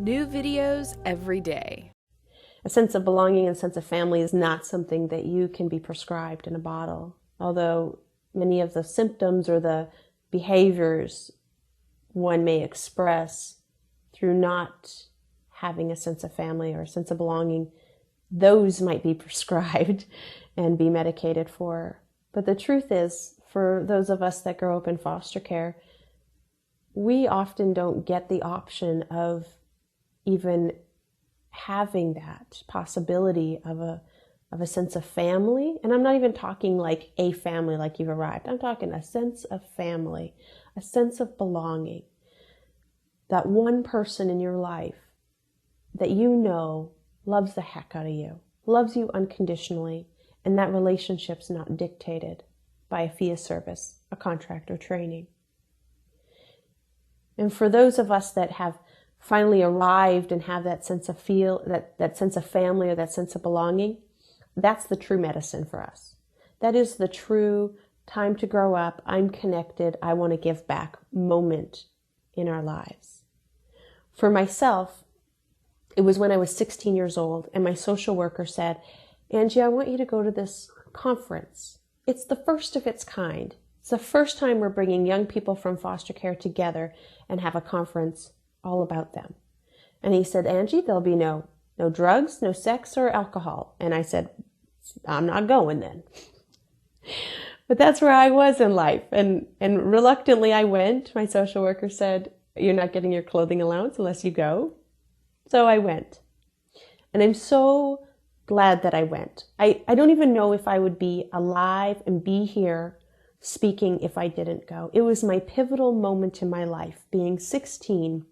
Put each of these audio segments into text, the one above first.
New videos every day. A sense of belonging and sense of family is not something that you can be prescribed in a bottle, although many of the symptoms or the behaviors one may express through not having a sense of family or a sense of belonging, those might be prescribed and be medicated for. But the truth is, for those of us that grow up in foster care, we often don't get the option of even having that possibility of a sense of family. And I'm not even talking like a family, like you've arrived. I'm talking a sense of family, a sense of belonging. That one person in your life that you know loves the heck out of you, loves you unconditionally, and that relationship's not dictated by a fee of service, a contract, or training. And for those of us that have finally arrived and have that sense of that sense of family or that sense of belonging, that's the true medicine for us. That is the true time to grow up, I'm connected, I want to give back moment in our lives. For myself, it was when I was 16 years old and my social worker said, Angie, I want you to go to this conference. It's the first of its kind. It's the first time we're bringing young people from foster care together and have a conference all about them. And he said, Angie, there'll be no drugs, no sex or alcohol. And I said, I'm not going then. But that's where I was in life. And reluctantly I went. My social worker said, you're not getting your clothing allowance unless you go. So I went. And I'm so glad that I went. I don't even know if I would be alive and be here speaking if I didn't go. It was my pivotal moment in my life, being 16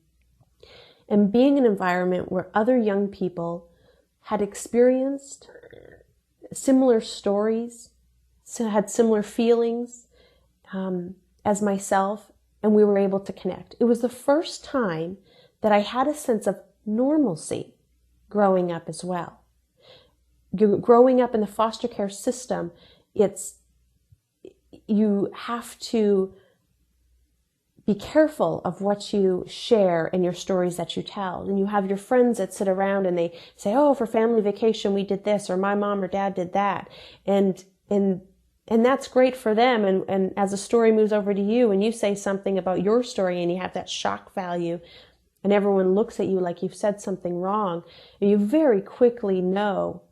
and being in an environment where other young people had experienced similar stories, had similar feelings as myself, and we were able to connect. It was the first time that I had a sense of normalcy growing up as well. Growing up in the foster care system, you have to be careful of what you share and your stories that you tell. And you have your friends that sit around and they say, oh, for family vacation, we did this, or my mom or dad did that. And that's great for them. And as the story moves over to you and you say something about your story and you have that shock value and everyone looks at you like you've said something wrong, and you very quickly know,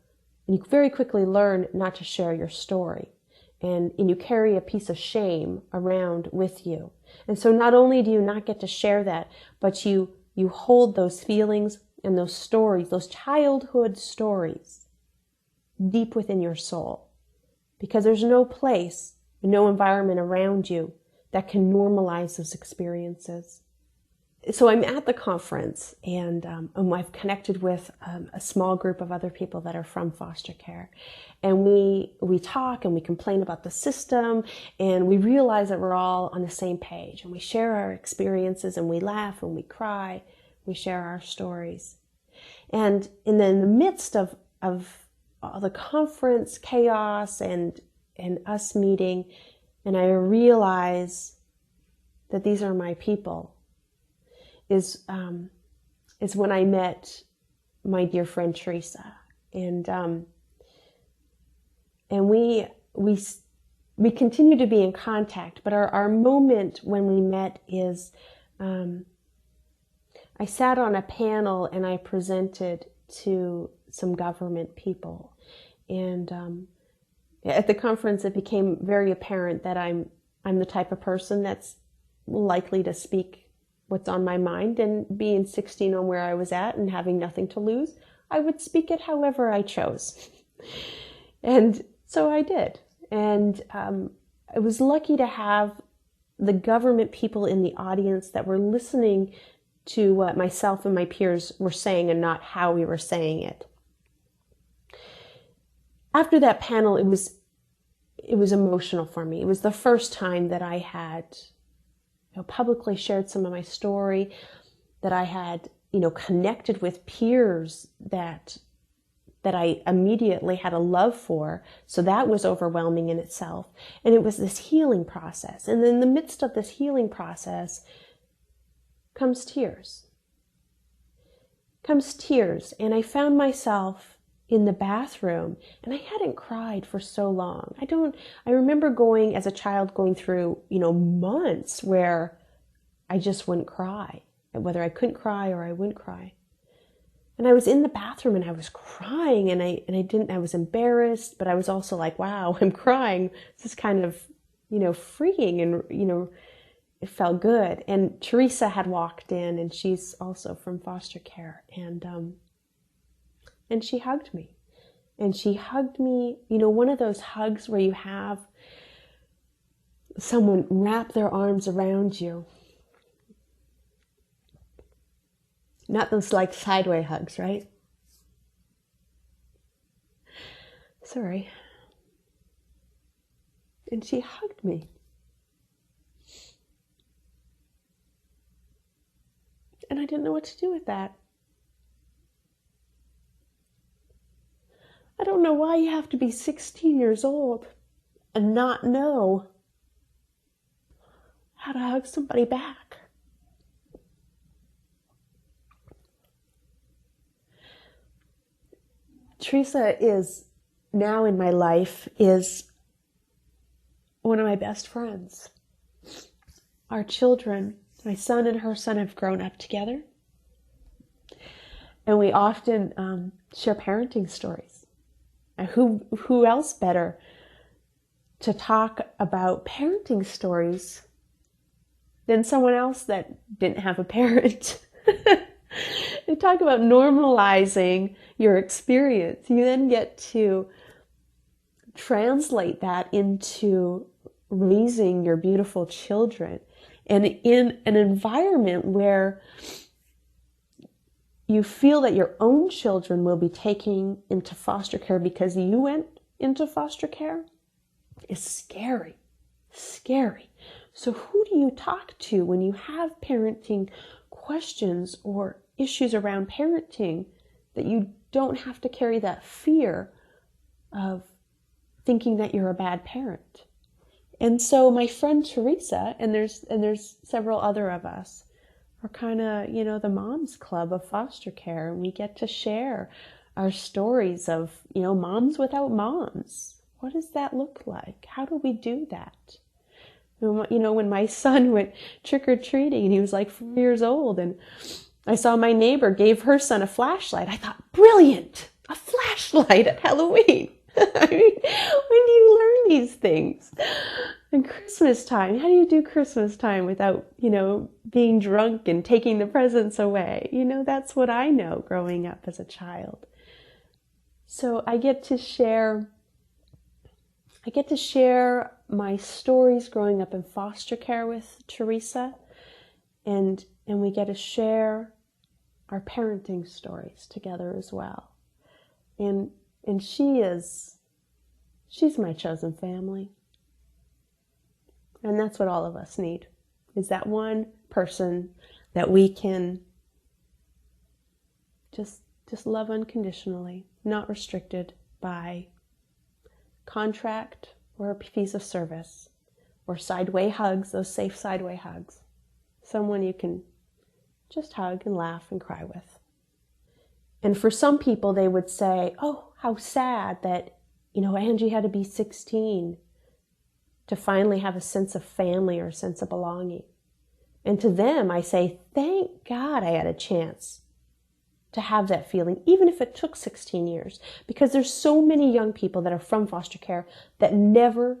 and you very quickly learn not to share your story. And you carry a piece of shame around with you. And so not only do you not get to share that, but you hold those feelings and those stories, those childhood stories, deep within your soul. Because there's no place, no environment around you that can normalize those experiences. So I'm at the conference and I've connected with a small group of other people that are from foster care. And we talk and we complain about the system and we realize that we're all on the same page and we share our experiences and we laugh and we cry, we share our stories. And in the midst of all the conference chaos and us meeting, and I realize that these are my people, is when I met my dear friend Teresa, and we continue to be in contact. But our moment when we met is I sat on a panel and I presented to some government people, and at the conference it became very apparent that I'm the type of person that's likely to speak what's on my mind, and being 16 on where I was at and having nothing to lose, I would speak it however I chose. And so I did. And I was lucky to have the government people in the audience that were listening to what myself and my peers were saying and not how we were saying it. After that panel, it was emotional for me. It was the first time that I had publicly shared some of my story, that I had, connected with peers that I immediately had a love for. So that was overwhelming in itself. And it was this healing process. And in the midst of this healing process comes tears. comes tears, and I found myself in the bathroom, and I hadn't cried for so long. I remember going as a child, going through, months where I just wouldn't cry, whether I couldn't cry or I wouldn't cry. And I was in the bathroom and I was crying, and I was embarrassed, but I was also like, wow, I'm crying. This is kind of, freeing, and, it felt good. And Teresa had walked in, and she's also from foster care, and she hugged me. And she hugged me, one of those hugs where you have someone wrap their arms around you. Not those like sideways hugs, right? Sorry. And she hugged me. And I didn't know what to do with that. I don't know why you have to be 16 years old and not know how to hug somebody back. Teresa is now in my life is one of my best friends. Our children, my son and her son, have grown up together. And we often share parenting stories. And who else better to talk about parenting stories than someone else that didn't have a parent? You talk about normalizing your experience. You then get to translate that into raising your beautiful children, and in an environment where you feel that your own children will be taken into foster care because you went into foster care is scary. So who do you talk to when you have parenting questions or issues around parenting, that you don't have to carry that fear of thinking that you're a bad parent? And so my friend Teresa, and there's several other of us, are kind of, the moms club of foster care. And we get to share our stories of, moms without moms. What does that look like? How do we do that? When my son went trick-or-treating, and he was like 4 years old, and I saw my neighbor gave her son a flashlight. I thought, brilliant, a flashlight at Halloween. I mean, when do you learn these things? And Christmas time, how do you do Christmas time without, being drunk and taking the presents away? That's what I know growing up as a child. So I get to share my stories growing up in foster care with Teresa, and we get to share our parenting stories together as well. And she's my chosen family. And that's what all of us need, is that one person that we can just love unconditionally, not restricted by contract or a piece of service or sideway hugs, those safe sideway hugs. Someone you can just hug and laugh and cry with. And for some people, they would say, oh, how sad that, Angie had to be 16 to finally have a sense of family or a sense of belonging. And to them, I say, thank God I had a chance to have that feeling, even if it took 16 years, because there's so many young people that are from foster care that never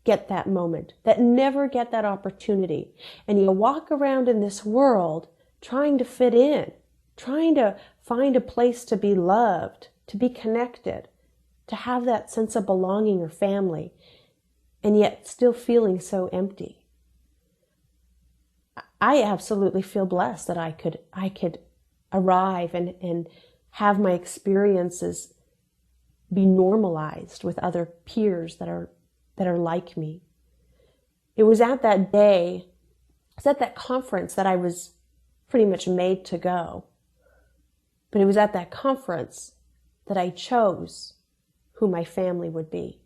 get that moment, that never get that opportunity. And you walk around in this world trying to fit in, trying to find a place to be loved, to be connected, to have that sense of belonging or family, and yet still feeling so empty. I absolutely feel blessed that I could arrive and have my experiences be normalized with other peers that are like me. It was at that day, it was at that conference that I was pretty much made to go. But it was at that conference that I chose who my family would be.